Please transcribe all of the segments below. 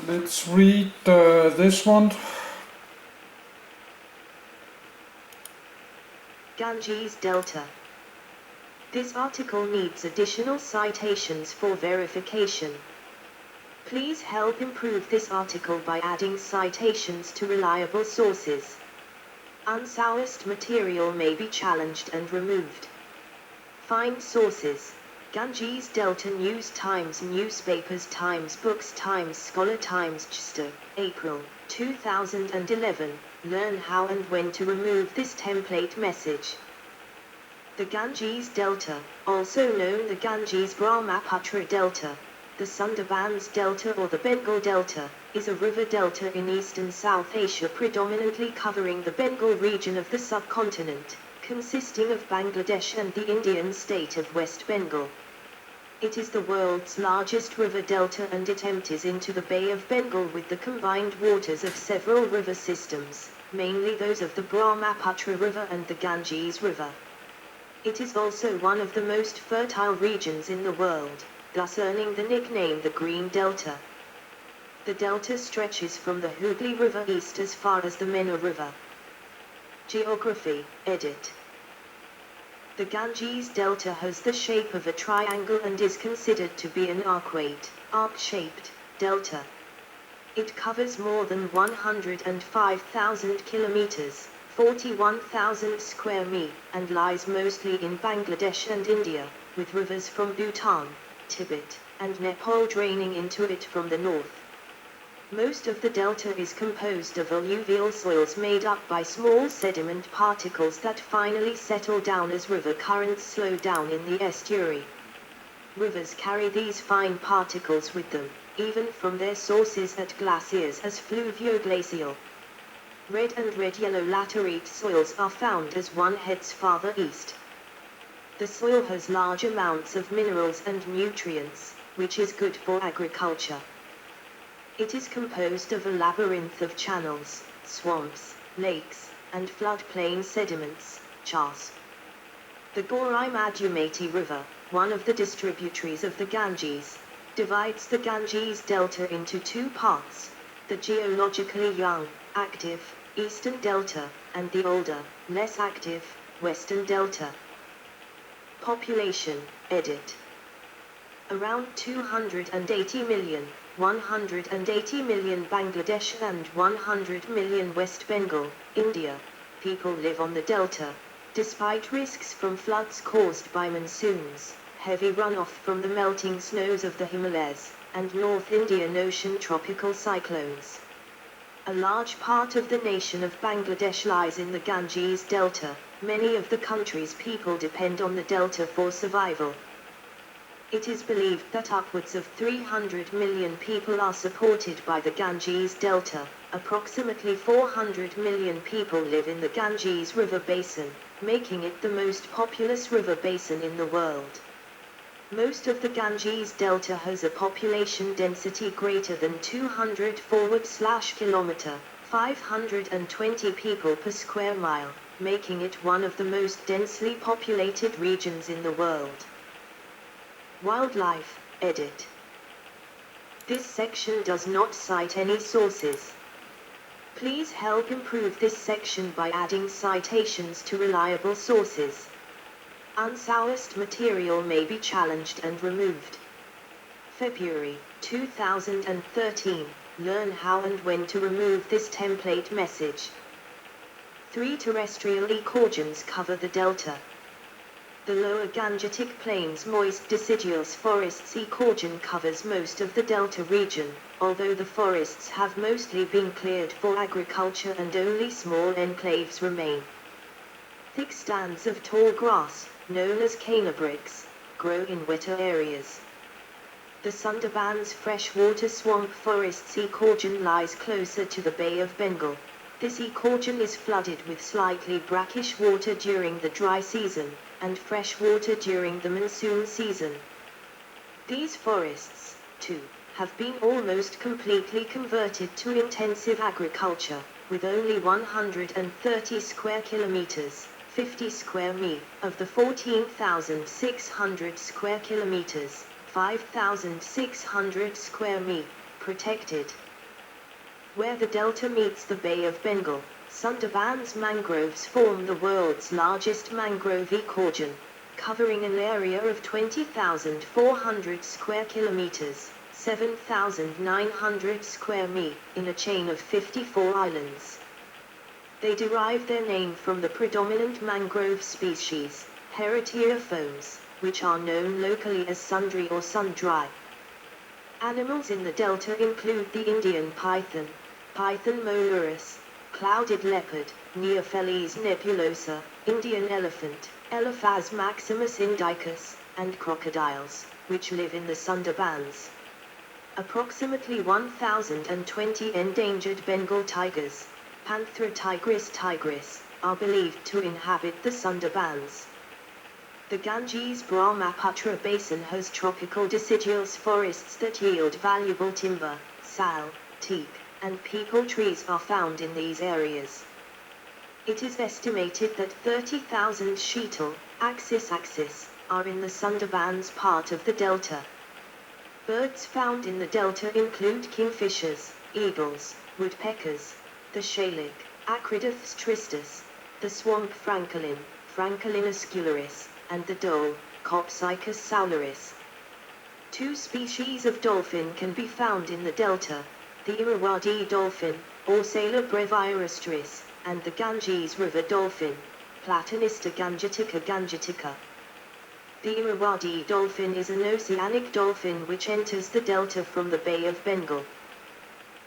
Let's read this one. Ganges Delta. This article needs additional citations for verification. Please help improve this article by adding citations to reliable sources. Unsourced material may be challenged and removed. Find sources. Ganges Delta News Times Newspapers Times Books Times Scholar Times Chester, April 2011. Learn how and when to remove this template message. The Ganges Delta, also known the Ganges Brahmaputra Delta, the Sundarbans Delta or the Bengal Delta, is a river delta in eastern South Asia predominantly covering the Bengal region of the subcontinent, consisting of Bangladesh and the Indian state of West Bengal. It is the world's largest river delta and it empties into the Bay of Bengal with the combined waters of several river systems, mainly those of the Brahmaputra River and the Ganges River. It is also one of the most fertile regions in the world, thus earning the nickname the Green Delta. The delta stretches from the Hooghly River east as far as the Mena River. Geography, edit. The Ganges Delta has the shape of a triangle and is considered to be an arc-shaped delta. It covers more than 105,000 kilometers, 41,000 square mi, and lies mostly in Bangladesh and India, with rivers from Bhutan, Tibet, and Nepal draining into it from the north. Most of the delta is composed of alluvial soils made up by small sediment particles that finally settle down as river currents slow down in the estuary. Rivers carry these fine particles with them, even from their sources at glaciers as fluvio-glacial. Red and red-yellow laterite soils are found as one heads farther east. The soil has large amounts of minerals and nutrients, which is good for agriculture. It is composed of a labyrinth of channels, swamps, lakes, and floodplain sediments, chars. The Gorai Madhumati River, one of the distributaries of the Ganges, divides the Ganges Delta into two parts, the geologically young, active, Eastern Delta, and the older, less active, Western Delta. Population, edit. Around 280 million, 180 million Bangladesh and 100 million West Bengal, India, people live on the delta, despite risks from floods caused by monsoons, heavy runoff from the melting snows of the Himalayas, and North Indian Ocean tropical cyclones. A large part of the nation of Bangladesh lies in the Ganges Delta. Many of the country's people depend on the delta for survival. It is believed that upwards of 300 million people are supported by the Ganges Delta. Approximately 400 million people live in the Ganges River Basin, making it the most populous river basin in the world. Most of the Ganges Delta has a population density greater than 200/km, 520 people per square mile, making it one of the most densely populated regions in the world. Wildlife, edit. This section does not cite any sources. Please help improve this section by adding citations to reliable sources. Unsourced material may be challenged and removed. February 2013. Learn how and when to remove this template message. 3 terrestrial ecoregions cover the delta. The lower Gangetic Plains moist deciduous forests ecoregion covers most of the delta region, although the forests have mostly been cleared for agriculture and only small enclaves remain. Thick stands of tall grass, known as canebricks, grow in wetter areas. The Sundarbans freshwater swamp forests ecoregion lies closer to the Bay of Bengal. This ecoregion is flooded with slightly brackish water during the dry season, and fresh water during the monsoon season. These forests, too, have been almost completely converted to intensive agriculture, with only 130 square kilometers, 50 square mi, of the 14,600 square kilometers, 5,600 square mi, protected. Where the delta meets the Bay of Bengal, Sundarbans mangroves form the world's largest mangrove ecoregion, covering an area of 20,400 square kilometers, 7,900 square mi, in a chain of 54 islands. They derive their name from the predominant mangrove species, Heritiophones, which are known locally as sundry or sundry. Animals in the delta include the Indian python, Python molurus, clouded leopard, Neopheles nebulosa, Indian elephant, Elephas maximus indicus, and crocodiles, which live in the Sundarbans. Approximately 1,020 endangered Bengal tigers, Panthera tigris, are believed to inhabit the Sundarbans. The Ganges-Brahmaputra basin has tropical deciduous forests that yield valuable timber, sal, teak, and peepal trees are found in these areas. It is estimated that 30,000 sheetal, axis, are in the Sundarbans part of the delta. Birds found in the delta include kingfishers, eagles, woodpeckers, the shalik, Acridoths tristis, the swamp francolin, Francolin oscularis, and the dhole, Copsychus saularis. Two species of dolphin can be found in the delta, the Irrawaddy dolphin, Orcella brevirostris, and the Ganges river dolphin, Platanista gangetica. The Irrawaddy dolphin is an oceanic dolphin which enters the delta from the Bay of Bengal.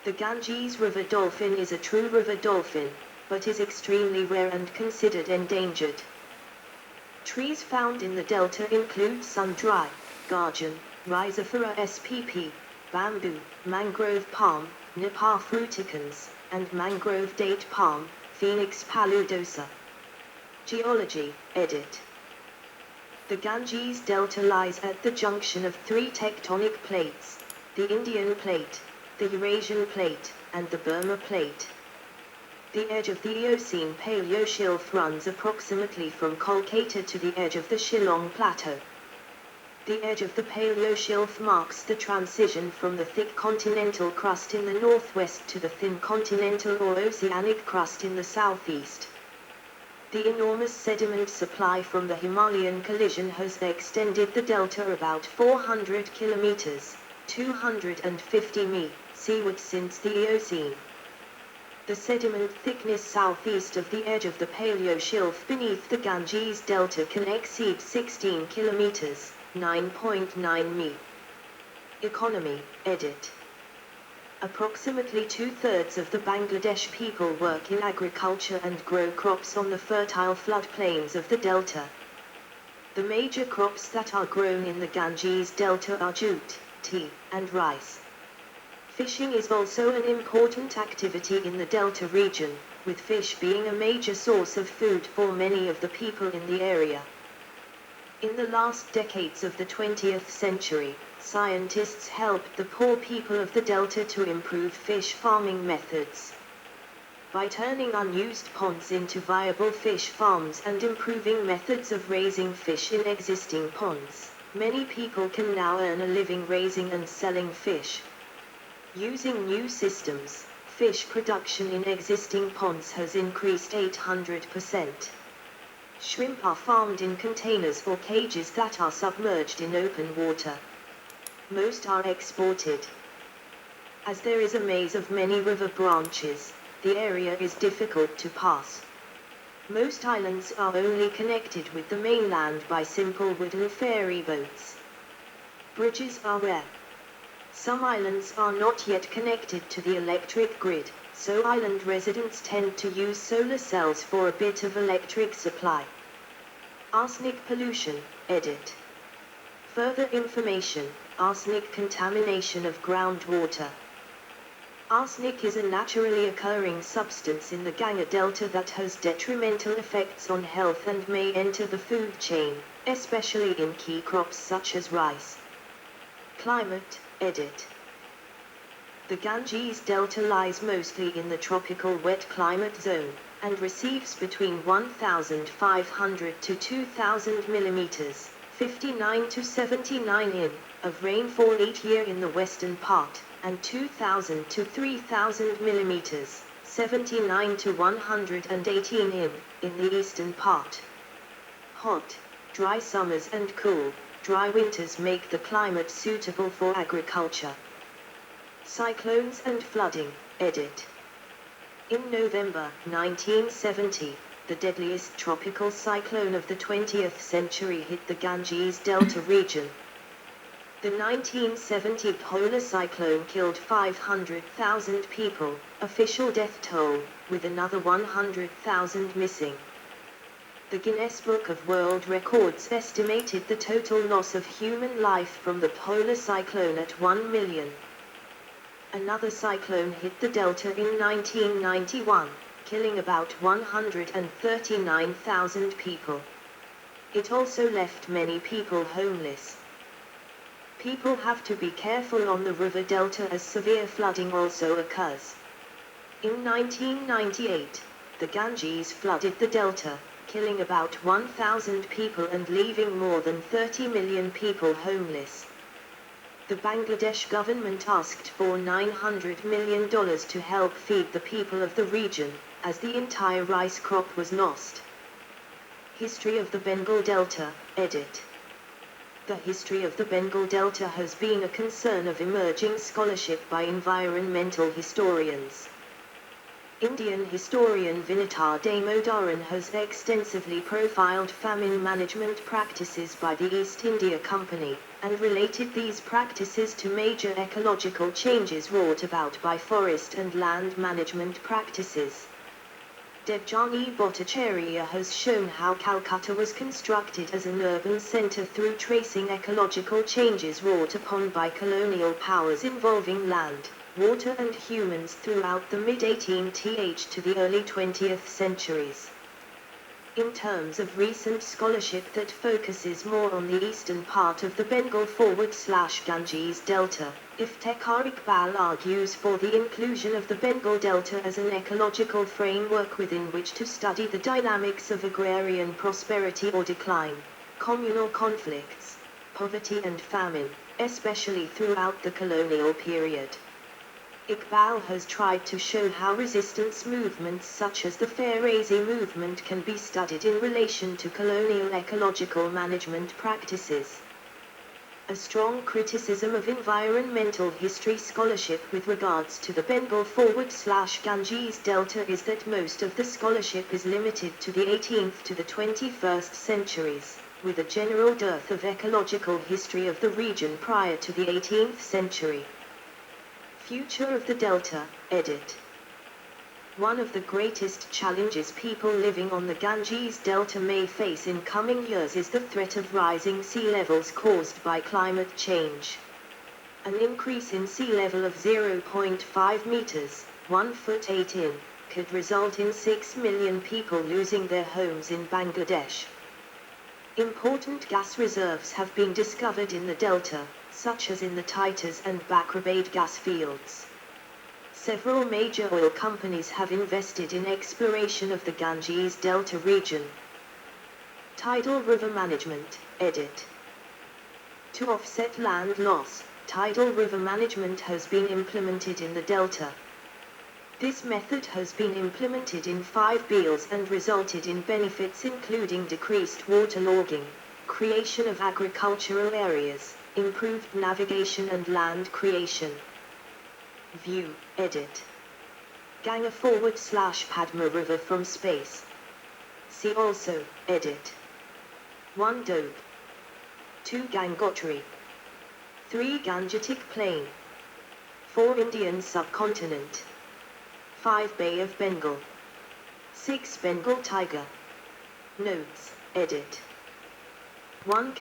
The Ganges river dolphin is a true river dolphin, but is extremely rare and considered endangered. Trees found in the delta include sundry, garjan, Rhizophora spp, bamboo, mangrove palm, Nipah fruticans, and mangrove date palm, Phoenix paludosa. Geology, edit. The Ganges Delta lies at the junction of three tectonic plates, the Indian Plate, the Eurasian Plate, and the Burma Plate. The edge of the Eocene Paleoshelf runs approximately from Kolkata to the edge of the Shillong Plateau. The edge of the Paleoshelf marks the transition from the thick continental crust in the northwest to the thin continental or oceanic crust in the southeast. The enormous sediment supply from the Himalayan collision has extended the delta about 400 kilometers, 250 mi, seaward since the Eocene. The sediment thickness southeast of the edge of the Paleoshelf beneath the Ganges Delta can exceed 16 kilometers, 9.9 mi. Economy, edit. Approximately 2/3 of the Bangladesh people work in agriculture and grow crops on the fertile floodplains of the delta. The major crops that are grown in the Ganges Delta are jute, tea, and rice. Fishing is also an important activity in the delta region, with fish being a major source of food for many of the people in the area. In the last decades of the 20th century, scientists helped the poor people of the delta to improve fish farming methods. By turning unused ponds into viable fish farms and improving methods of raising fish in existing ponds, many people can now earn a living raising and selling fish. Using new systems, fish production in existing ponds has increased 800%. Shrimp are farmed in containers or cages that are submerged in open water. Most are exported. As there is a maze of many river branches, the area is difficult to pass. Most islands are only connected with the mainland by simple wooden ferry boats. Bridges are rare. Some islands are not yet connected to the electric grid, so island residents tend to use solar cells for a bit of electric supply. Arsenic pollution, edit. Further information, arsenic contamination of groundwater. Arsenic is a naturally occurring substance in the Ganga Delta that has detrimental effects on health and may enter the food chain, especially in key crops such as rice. Climate, edit. The Ganges Delta lies mostly in the tropical wet climate zone, and receives between 1,500 to 2,000 millimeters, 59 to 79 in, of rainfall each year in the western part, and 2,000 to 3,000 millimeters, 79 to 118 in the eastern part. Hot, dry summers and cool, dry winters make the climate suitable for agriculture. Cyclones and flooding, edit. In November 1970, the deadliest tropical cyclone of the 20th century hit the Ganges Delta region. The 1970 polar cyclone killed 500,000 people, official death toll, with another 100,000 missing. The Guinness Book of World Records estimated the total loss of human life from the polar cyclone at 1 million. Another cyclone hit the delta in 1991, killing about 139,000 people. It also left many people homeless. People have to be careful on the river delta as severe flooding also occurs. In 1998, the Ganges flooded the delta, killing about 1,000 people and leaving more than 30 million people homeless. The Bangladesh government asked for $900 million to help feed the people of the region, as the entire rice crop was lost. History of the Bengal Delta, edit. The history of the Bengal Delta has been a concern of emerging scholarship by environmental historians. Indian historian Vinita Damodaran has extensively profiled famine management practices by the East India Company, and related these practices to major ecological changes wrought about by forest and land management practices. Debjani Bhattacharya has shown how Calcutta was constructed as an urban centre through tracing ecological changes wrought upon by colonial powers involving land, water and humans throughout the mid-18th to the early 20th centuries. In terms of recent scholarship that focuses more on the eastern part of the Bengal/Ganges Delta, Iftekhar Iqbal argues for the inclusion of the Bengal Delta as an ecological framework within which to study the dynamics of agrarian prosperity or decline, communal conflicts, poverty and famine, especially throughout the colonial period. Iqbal has tried to show how resistance movements such as the Farazi movement can be studied in relation to colonial ecological management practices. A strong criticism of environmental history scholarship with regards to the Bengal/Ganges Delta is that most of the scholarship is limited to the 18th to the 21st centuries, with a general dearth of ecological history of the region prior to the 18th century. Future of the Delta, edit. One of the greatest challenges people living on the Ganges Delta may face in coming years is the threat of rising sea levels caused by climate change. An increase in sea level of 0.5 meters, 1 foot 8 in, could result in 6 million people losing their homes in Bangladesh. Important gas reserves have been discovered in the delta, such as in the Titus and Bakrabade gas fields. Several major oil companies have invested in exploration of the Ganges Delta region. Tidal river management, edit. To offset land loss, tidal river management has been implemented in the delta. This method has been implemented in 5 BILs and resulted in benefits including decreased waterlogging, creation of agricultural areas, improved navigation and land creation. View, edit. Ganga/Padma River from space. See also, edit. 1 Doab. 2 Gangotri. 3 Gangetic Plain. 4 Indian subcontinent. 5 Bay of Bengal. 6 Bengal Tiger. Notes, edit. 1